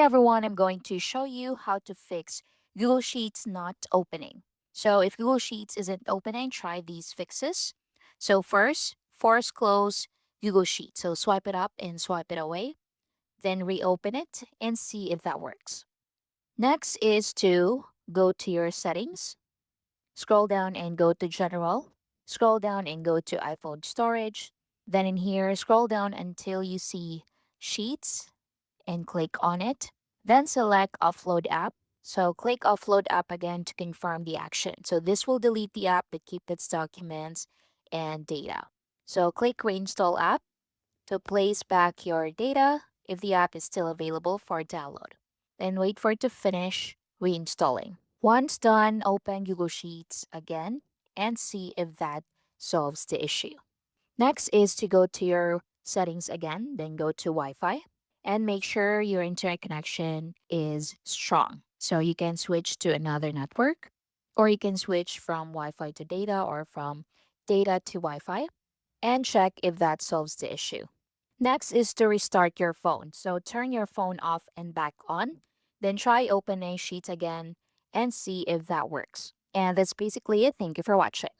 everyone, I'm going to show you how to fix Google Sheets not opening. So if Google Sheets isn't opening, try these fixes. So first, force close Google Sheets. So swipe it up and swipe it away. Then reopen it and see if that works. Next is to go to your settings, scroll down and go to general, scroll down and go to iPhone storage. Then in here, scroll down until you see Sheets and click on it. Then select Offload App. So click Offload App again to confirm the action. So this will delete the app that keeps its documents and data. So click Reinstall App to place back your data if the app is still available for download. Then wait for it to finish reinstalling. Once done, open Google Sheets again and see if that solves the issue. Next is to go to your settings again, then go to Wi-Fi and make sure your internet connection is strong. So you can switch to another network or you can switch from Wi-Fi to data or from data to Wi-Fi and check if that solves the issue. Next is to restart your phone. So turn your phone off and back on, then try opening Sheets again and see if that works. And that's basically it. Thank you for watching.